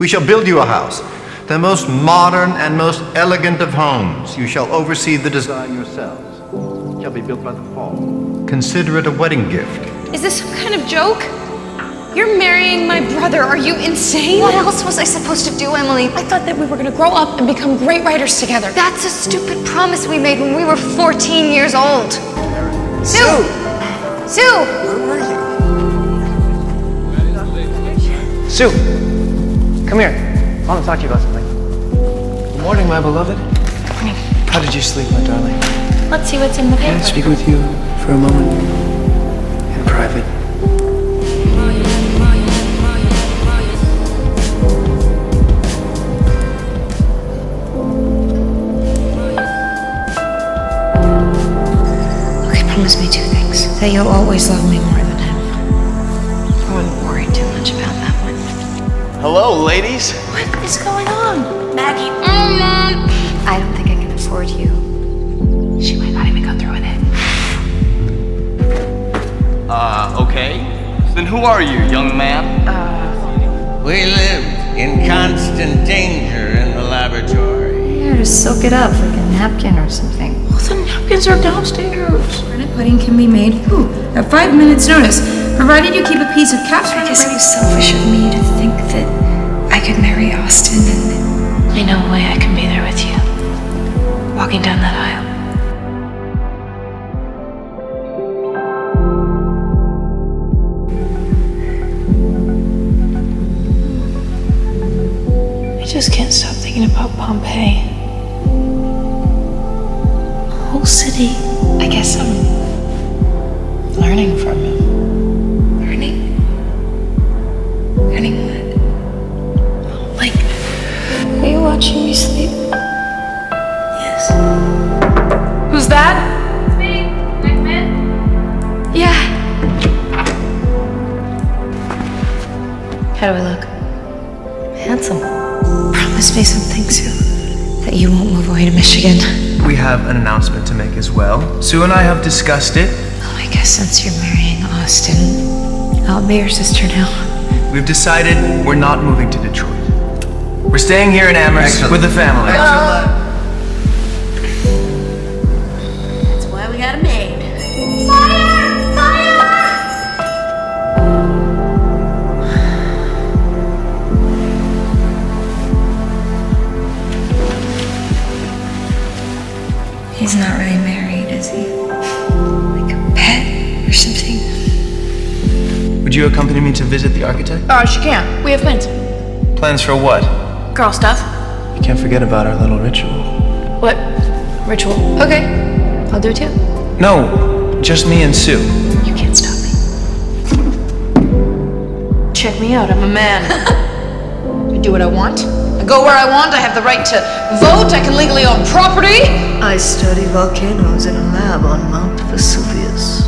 We shall build you a house, the most modern and most elegant of homes. You shall oversee the design yourselves. It shall be built by the fall. Consider it a wedding gift. Is this some kind of joke? You're marrying my brother. Are you insane? What else was I supposed to do, Emily? I thought that we were gonna grow up and become great writers together. That's a stupid promise we made when we were 14 years old. Sue! Sue! Where were you? Sue! Come here. I want to talk to you about something. Good morning, my beloved. Morning. How did you sleep, my darling? Let's see what's in the Can I paper. speak with you for a moment? In private. Okay, promise me two things. That you'll always love me more than him. I wouldn't worry too much about that one. Hello, ladies. What is going on? Maggie. I don't think I can afford you. She might not even go through with it. Okay. Then who are you, young man? We lived in constant danger in the laboratory. Here to soak it up like a napkin or something. Well, the napkins are downstairs. Turnip pudding can be made at 5 minutes notice, provided you keep a piece of capsule. I guess it was selfish of me to think that I could marry Austin and I know a way I can be there with you. Walking down that aisle. I just can't stop thinking about Pompeii. The whole city. I guess I'm learning from him. Learning? Learning what? Like, are you watching me sleep? Yes. Who's that? It's me, Whitman. Yeah. How do I look? Handsome. Promise me something, Sue. That you won't move away to Michigan. We have an announcement to make as well. Sue and I have discussed it. Oh, I guess since you're marrying Austin, I'll be your sister now. We've decided we're not moving to Detroit. We're staying here in Amherst with the family. That's why we got a maid. He's not really married, is he? Like a pet or something? Would you accompany me to visit the architect? She can't. We have plans. Plans for what? Girl stuff. You can't forget about our little ritual. What? Ritual. Okay. I'll do it too. No, just me and Sue. You can't stop me. Check me out. I'm a man. I do what I want. I go where I want. I have the right to vote. I can legally own property. I study volcanoes in a lab on Mount Vesuvius.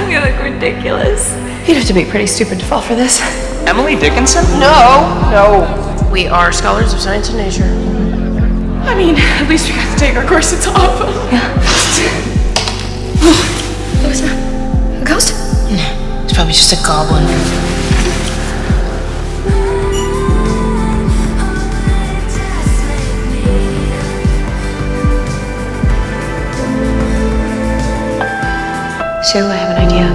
You look ridiculous. You'd have to be pretty stupid to fall for this. Emily Dickinson? No. We are scholars of science and nature. I mean, at least we got to take our corsets off. Yeah. What was that? A ghost? No. It's probably just a goblin. Sue, I have an idea.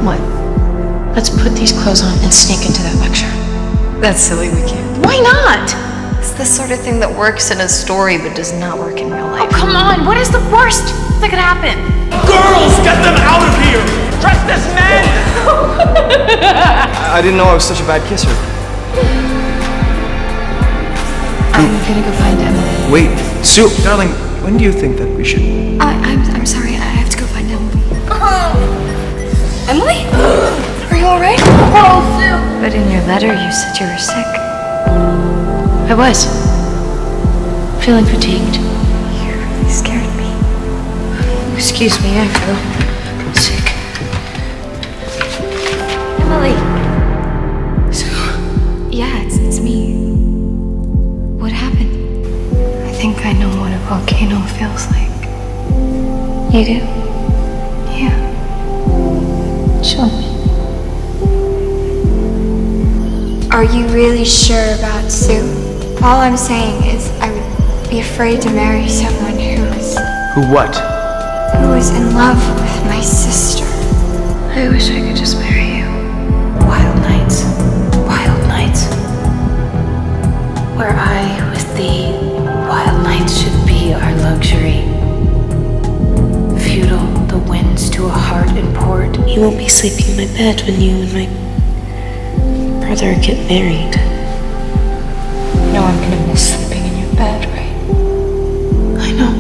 What? Let's put these clothes on and sneak into that lecture. That's silly, we can't. Why not? It's the sort of thing that works in a story but does not work in real Oh, life. come on. What is the worst that could happen? Girls, get them out of here! Dress as men! I didn't know I was such a bad kisser. I'm gonna go find Emily. Wait, Sue, darling, when do you think that we should... I'm sorry. I have to go find Emily. Emily? Are you all right? Oh, Sue! But in your letter, you said you were sick. I was. Feeling fatigued. You really scared me. Excuse me, I feel sick. Emily! Sue? Yeah, it's me. What happened? I think I know what a volcano feels like. You do? Yeah. Show me. Are you really sure about Sue? All I'm saying is I would be afraid to marry someone who is in love with my sister. I wish I could just marry you. Wild nights. Wild nights. Where I, with thee, wild nights should be our luxury. Feudal, the winds to a heart in port. You won't be sleeping in my bed when you and my brother get married. No, I'm gonna miss sleeping in your bed, right? I know.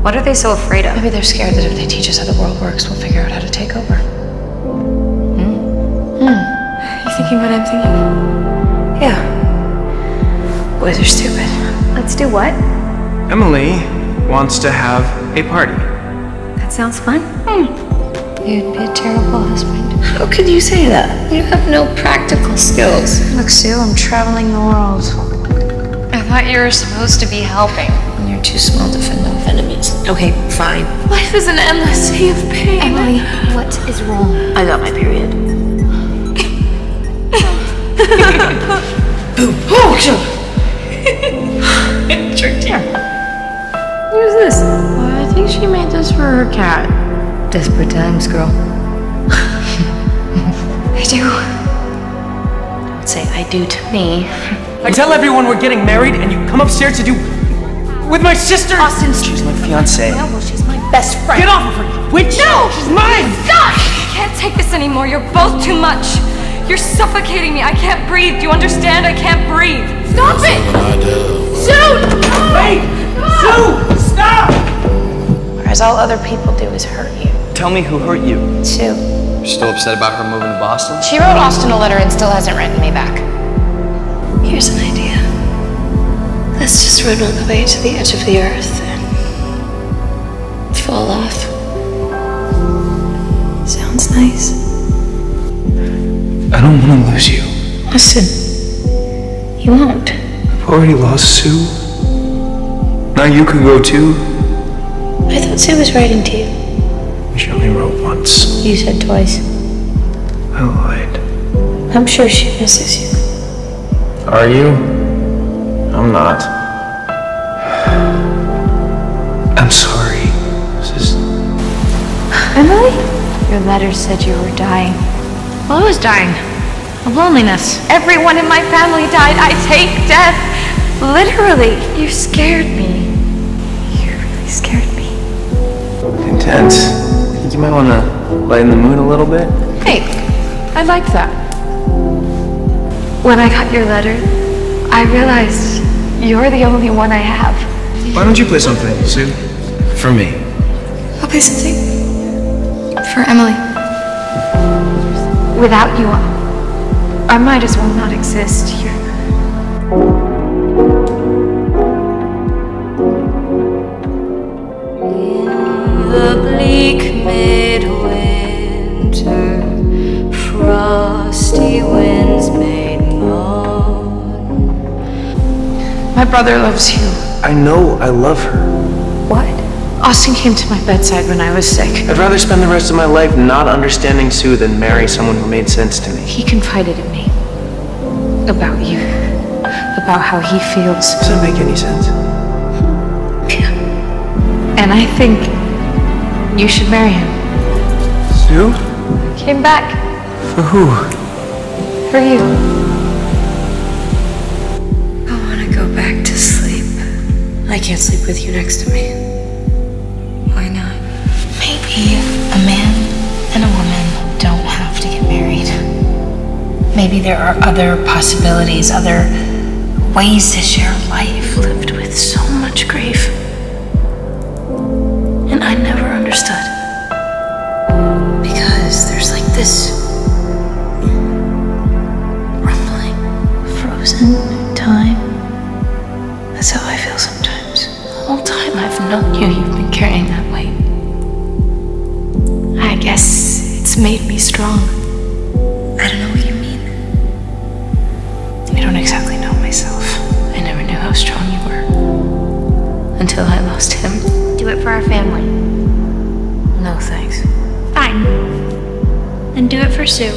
What are they so afraid of? Maybe they're scared that if they teach us how the world works, we'll figure out how to take over. You thinking what I'm thinking? Yeah. Boys are stupid. Let's do what? Emily wants to have a party. That sounds fun. You'd be a terrible husband. How could you say that? You have no practical skills. Look, Sue, I'm traveling the world. I thought you were supposed to be helping. And you're too small to fend off enemies. Okay, fine. Life is an endless sea of pain. Emily, what is wrong? I got my period. Boom. Oh, tricked you. Who's this? Well, I think she made this for her cat. Desperate times, girl. I do. Don't say I do to me. I tell everyone we're getting married, and you come upstairs to do with my sister. Austin, She's my fiance. yeah, well, she's my best friend. Get off of her, you witch! No! She's mine! Stop! I can't take this anymore. You're both too much. You're suffocating me. I can't breathe. Do you understand? I can't breathe. Stop it! Sue! Wait! Sue! Stop! Whereas all other people do is hurt you. Tell me who hurt you. Sue. You're still upset about her moving to Boston? She wrote Austin a letter and still hasn't written me back. Here's an idea. Let's just run all the way to the edge of the earth and fall off. Sounds nice. I don't want to lose you. Listen, you won't. I've already lost Sue. Now you could go too. I thought Sue was writing to you. She only wrote once. You said twice. I lied. I'm sure she misses you. Are you? I'm not. I'm sorry. This is... Emily? Your letter said you were dying. Well, I was dying. Of loneliness. Everyone in my family died. I take death. Literally. You scared me. You really scared me. intense. I think you might want to lighten the mood a little bit. Hey, I like that. When I got your letter, I realized you're the only one I have. Why don't you play something, Sue? For me. I'll play something for Emily. Without you, I might as well not exist here. In the bleak midwinter, frosty winds made moan. My brother loves you. I know I love her. What? Austin came to my bedside when I was sick. I'd rather spend the rest of my life not understanding Sue than marry someone who made sense to me. He confided in me. About you. About how he feels. Does that make any sense? Yeah. And I think you should marry him. Sue? Came back For who? for you. I want to go back to sleep. I can't sleep with you next to me. Why not? Maybe a man and a woman don't have to get married. Maybe there are other possibilities, other ways to share life lived with so much grief. And I never understood. Because there's like this rumbling, frozen time. That's how I feel sometimes. The whole time I've known you, you've been carrying that weight. I guess it's made me strong. I don't know what you mean. I don't exactly know myself. I never knew how strong you were. Until I lost him. Do it for our family. No thanks. Fine. Then do it for Sue.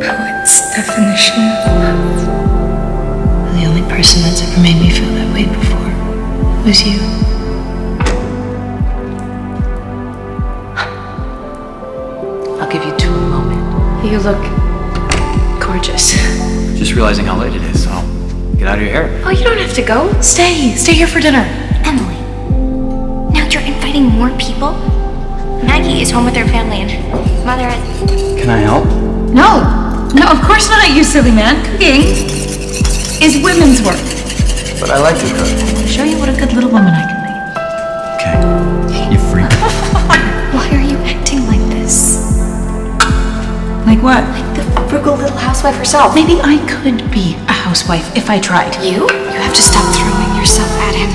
Poet. definition of love. The only person that's ever made me feel that way before was you. I'll give you 2 moments. You look gorgeous. Just realizing how late it is, so get out of your hair. Oh, you don't have to go. Stay here for dinner. Emily, now you're inviting more people? Maggie is home with her family and her mother is... Can I help? No, of course not, you silly man. Cooking is women's work. But I like to cook. I'll show you what a good little woman I can be. Okay. You freak. Why are you acting like this? Like what? Like the frugal little housewife herself. Maybe I could be a housewife if I tried. You? You have to stop throwing yourself at him.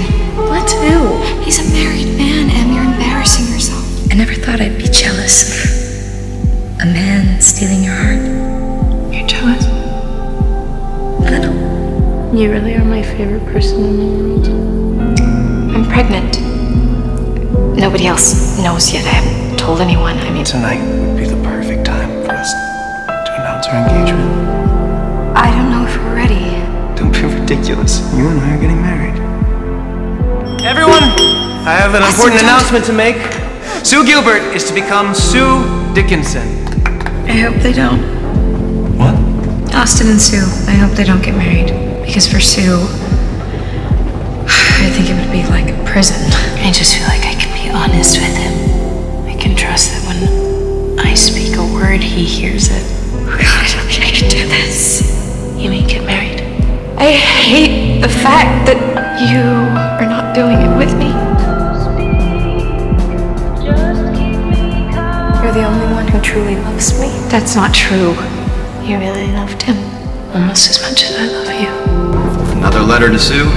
What to do? He's a married man, Em. You're embarrassing yourself. I never thought I'd be jealous of a man stealing your heart. You're jealous? A little. You really are my favorite person in the world. I'm pregnant. Nobody else knows yet. I haven't told anyone. I mean... Tonight would be the perfect time for us to announce our engagement. I don't know if we're ready. Don't be ridiculous. You and I are getting married. Everyone, I have an important announcement to make. Sue Gilbert is to become Sue Dickinson. I hope they don't. What? Austin and Sue, I hope they don't get married. Because for Sue, I think it would be like prison. I just feel like I can be honest with him. I can trust that when I speak a word, he hears it. Oh God, I don't think I can do this. You may get married. I hate the fact that you are not doing it with me. You're the only one who truly loves me. That's not true. You really loved him. Almost as much as I love you. Another letter to Sue?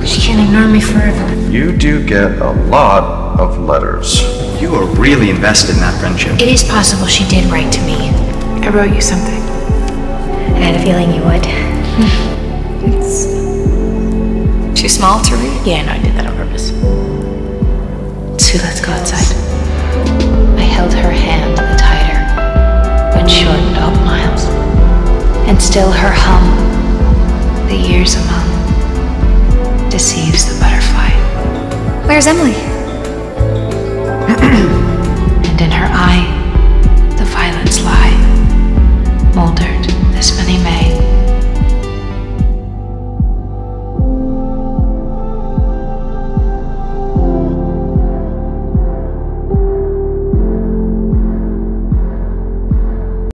She can't ignore me forever. You do get a lot of letters. You are really invested in that friendship. It is possible she did write to me. I wrote you something. I had a feeling you would. It's too small to read. Yeah, no, I did that on purpose. Sue, let's go outside. I held her hand the tighter, but shortened up miles. And still her hum, the years among, deceives the butterfly. Where's Emily? And in her eye,